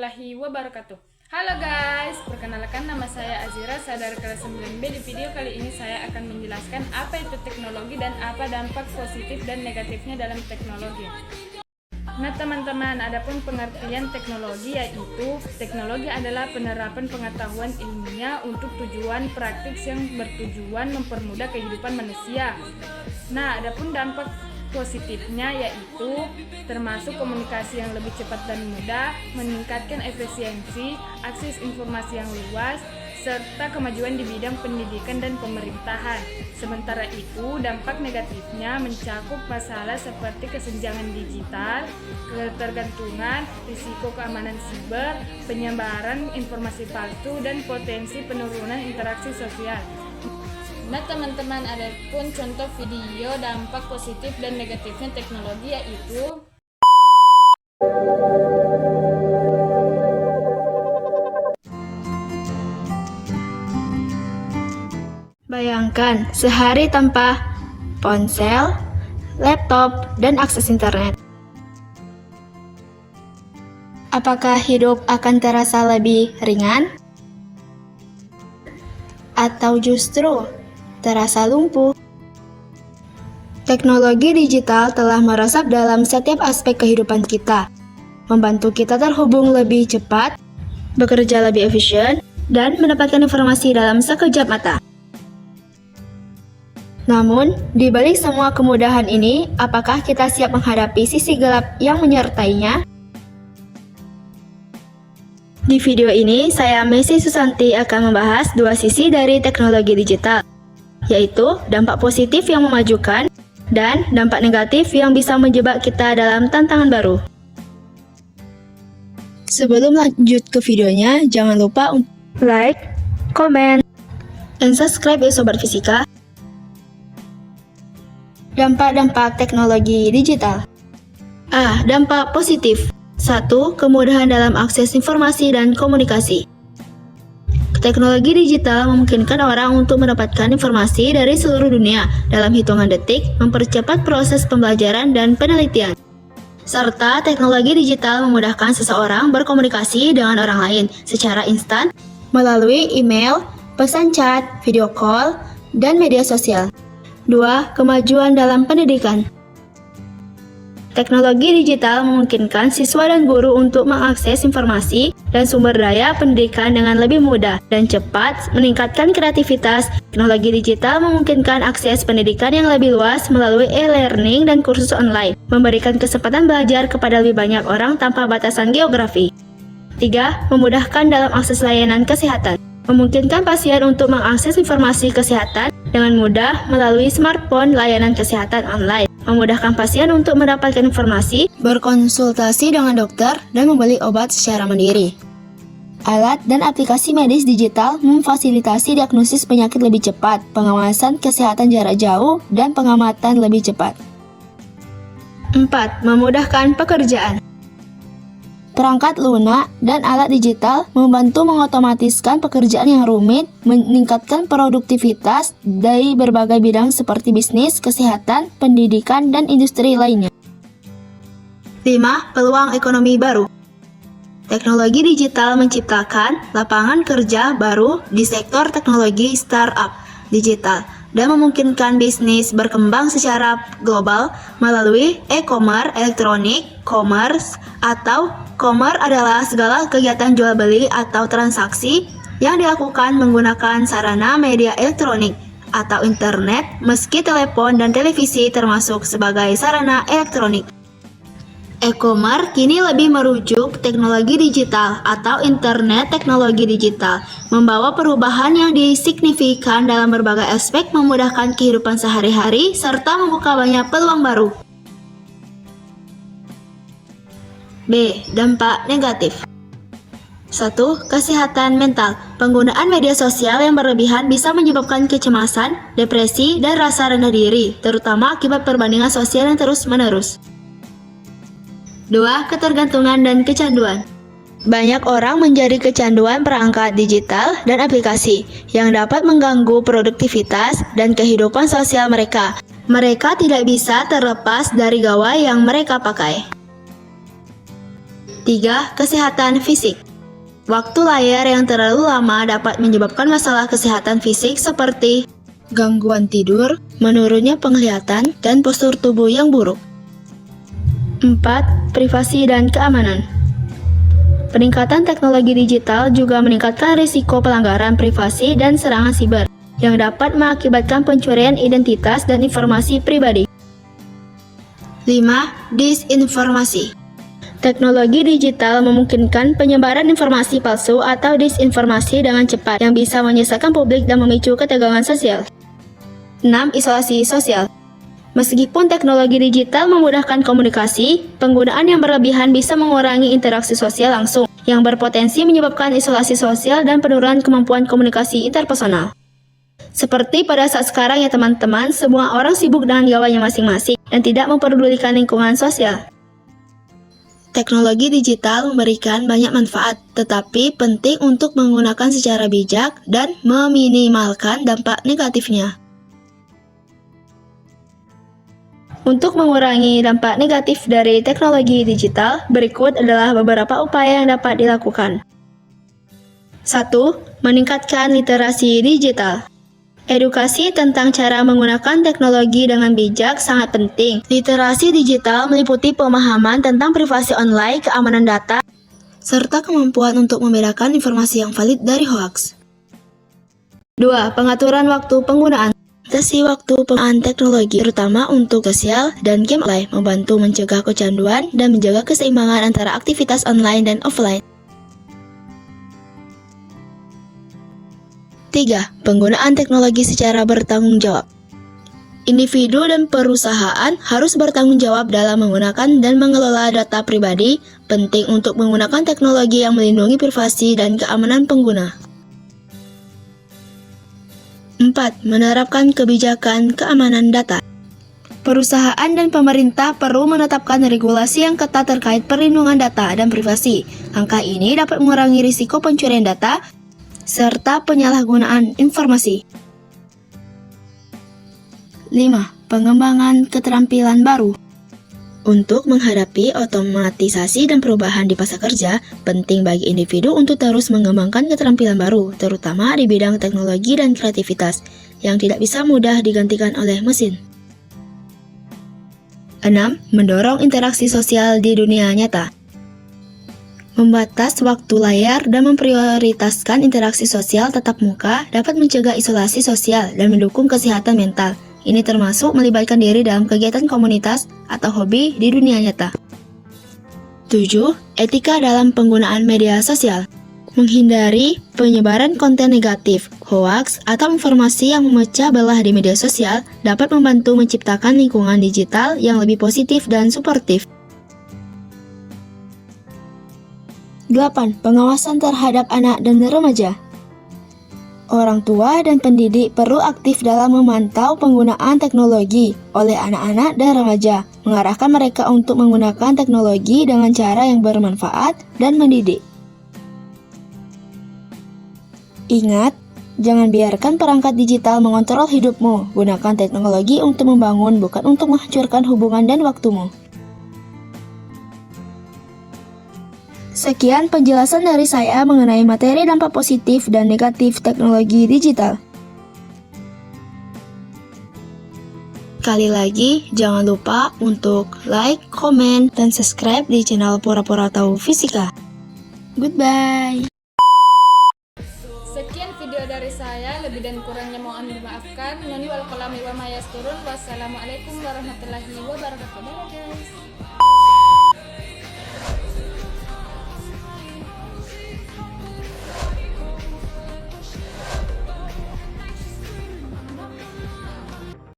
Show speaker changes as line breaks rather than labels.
warahmatullahi wabarakatuh. Halo guys, perkenalkan nama saya Azira, saya dari kelas 9B. Di video kali ini saya akan menjelaskan apa itu teknologi dan apa dampak positif dan negatifnya dalam teknologi. Nah teman-teman, adapun pengertian teknologi yaitu teknologi adalah penerapan pengetahuan ilmiah untuk tujuan praktik yang bertujuan mempermudah kehidupan manusia. Nah, adapun dampak positifnya yaitu termasuk komunikasi yang lebih cepat dan mudah, meningkatkan efisiensi, akses informasi yang luas, serta kemajuan di bidang pendidikan dan pemerintahan. Sementara itu, dampak negatifnya mencakup masalah seperti kesenjangan digital, ketergantungan, risiko keamanan siber, penyebaran informasi palsu, dan potensi penurunan interaksi sosial. Nah teman-teman, ada pun contoh video dampak positif dan negatifnya teknologi yaitu
bayangkan sehari tanpa ponsel, laptop, dan akses internet. Apakah hidup akan terasa lebih ringan? Atau justru terasa lumpuh? Teknologi digital telah meresap dalam setiap aspek kehidupan kita, membantu kita terhubung lebih cepat, bekerja lebih efisien, dan mendapatkan informasi dalam sekejap mata. Namun, di balik semua kemudahan ini, apakah kita siap menghadapi sisi gelap yang menyertainya? Di video ini, saya Messi Susanti akan membahas dua sisi dari teknologi digital, yaitu dampak positif yang memajukan dan dampak negatif yang bisa menjebak kita dalam tantangan baru. Sebelum lanjut ke videonya, jangan lupa untuk like, comment, dan subscribe ya Sobat Fisika. Dampak-dampak teknologi digital. A. Dampak positif. 1. Kemudahan dalam akses informasi dan komunikasi. Teknologi digital memungkinkan orang untuk mendapatkan informasi dari seluruh dunia dalam hitungan detik, mempercepat proses pembelajaran dan penelitian. Serta teknologi digital memudahkan seseorang berkomunikasi dengan orang lain secara instan melalui email, pesan chat, video call, dan media sosial. 2. Kemajuan dalam pendidikan. Teknologi digital memungkinkan siswa dan guru untuk mengakses informasi dan sumber daya pendidikan dengan lebih mudah dan cepat, meningkatkan kreativitas. Teknologi digital memungkinkan akses pendidikan yang lebih luas melalui e-learning dan kursus online, memberikan kesempatan belajar kepada lebih banyak orang tanpa batasan geografi. 3. Memudahkan dalam akses layanan kesehatan. Memungkinkan pasien untuk mengakses informasi kesehatan dengan mudah melalui smartphone, layanan kesehatan online. Memudahkan pasien untuk mendapatkan informasi, berkonsultasi dengan dokter, dan membeli obat secara mandiri. Alat dan aplikasi medis digital memfasilitasi diagnosis penyakit lebih cepat, pengawasan kesehatan jarak jauh, dan pengamatan lebih cepat. 4. Memudahkan pekerjaan. Perangkat lunak dan alat digital membantu mengotomatiskan pekerjaan yang rumit, meningkatkan produktivitas dari berbagai bidang seperti bisnis, kesehatan, pendidikan, dan industri lainnya. 5. Peluang ekonomi baru. Teknologi digital menciptakan lapangan kerja baru di sektor teknologi startup digital dan memungkinkan bisnis berkembang secara global melalui e-commerce, elektronik, commerce, atau commerce adalah segala kegiatan jual beli atau transaksi yang dilakukan menggunakan sarana media elektronik atau internet, meski telepon dan televisi termasuk sebagai sarana elektronik. E-commerce kini lebih merujuk teknologi digital atau internet teknologi digital, membawa perubahan yang signifikan dalam berbagai aspek, memudahkan kehidupan sehari-hari, serta membuka banyak peluang baru. B. Dampak negatif. 1. Kesehatan mental. Penggunaan media sosial yang berlebihan bisa menyebabkan kecemasan, depresi, dan rasa rendah diri, terutama akibat perbandingan sosial yang terus-menerus. 2. Ketergantungan dan kecanduan. Banyak orang menjadi kecanduan perangkat digital dan aplikasi yang dapat mengganggu produktivitas dan kehidupan sosial mereka. Mereka tidak bisa terlepas dari gawai yang mereka pakai. 3. Kesehatan fisik. Waktu layar yang terlalu lama dapat menyebabkan masalah kesehatan fisik seperti gangguan tidur, menurunnya penglihatan, dan postur tubuh yang buruk. 4. Privasi dan keamanan. Peningkatan teknologi digital juga meningkatkan risiko pelanggaran privasi dan serangan siber yang dapat mengakibatkan pencurian identitas dan informasi pribadi. 5. Disinformasi. Teknologi digital memungkinkan penyebaran informasi palsu atau disinformasi dengan cepat yang bisa menyesatkan publik dan memicu ketegangan sosial. 6. Isolasi sosial. Meskipun teknologi digital memudahkan komunikasi, penggunaan yang berlebihan bisa mengurangi interaksi sosial langsung, yang berpotensi menyebabkan isolasi sosial dan penurunan kemampuan komunikasi interpersonal. Seperti pada saat sekarang ya teman-teman, semua orang sibuk dengan gawanya masing-masing dan tidak memperdulikan lingkungan sosial. Teknologi digital memberikan banyak manfaat, tetapi penting untuk menggunakan secara bijak dan meminimalkan dampak negatifnya. Untuk mengurangi dampak negatif dari teknologi digital, berikut adalah beberapa upaya yang dapat dilakukan. 1. Meningkatkan literasi digital. Edukasi tentang cara menggunakan teknologi dengan bijak sangat penting. Literasi digital meliputi pemahaman tentang privasi online, keamanan data, serta kemampuan untuk membedakan informasi yang valid dari hoaks. 2. Pengaturan waktu penggunaan. Batasi waktu penggunaan teknologi, terutama untuk sosial dan game online, membantu mencegah kecanduan dan menjaga keseimbangan antara aktivitas online dan offline. 3. Penggunaan teknologi secara bertanggung jawab. Individu dan perusahaan harus bertanggung jawab dalam menggunakan dan mengelola data pribadi, penting untuk menggunakan teknologi yang melindungi privasi dan keamanan pengguna. 4. Menerapkan kebijakan keamanan data. Perusahaan dan pemerintah perlu menetapkan regulasi yang ketat terkait perlindungan data dan privasi. Langkah ini dapat mengurangi risiko pencurian data serta penyalahgunaan informasi. 5. Pengembangan keterampilan baru. Untuk menghadapi otomatisasi dan perubahan di pasar kerja, penting bagi individu untuk terus mengembangkan keterampilan baru, terutama di bidang teknologi dan kreativitas, yang tidak bisa mudah digantikan oleh mesin. 6. Mendorong interaksi sosial di dunia nyata. Membatas waktu layar dan memprioritaskan interaksi sosial tatap muka dapat mencegah isolasi sosial dan mendukung kesehatan mental. Ini termasuk melibatkan diri dalam kegiatan komunitas atau hobi di dunia nyata. 7. Etika dalam penggunaan media sosial. Menghindari penyebaran konten negatif, hoaks, atau informasi yang memecah belah di media sosial dapat membantu menciptakan lingkungan digital yang lebih positif dan suportif. 8. Pengawasan terhadap anak dan remaja. Orang tua dan pendidik perlu aktif dalam memantau penggunaan teknologi oleh anak-anak dan remaja, mengarahkan mereka untuk menggunakan teknologi dengan cara yang bermanfaat dan mendidik. Ingat, jangan biarkan perangkat digital mengontrol hidupmu. Gunakan teknologi untuk membangun, bukan untuk menghancurkan hubungan dan waktumu. Sekian penjelasan dari saya mengenai materi dampak positif dan negatif teknologi digital. Sekali lagi, jangan lupa untuk like, komen, dan subscribe di channel Pura-Pura Tahu Fisika. Goodbye!
Sekian video dari saya, lebih dan kurangnya mohon dimaafkan. Nuni wal qalami wa ma yasturun. Wassalamualaikum warahmatullahi wabarakatuh. Bye guys.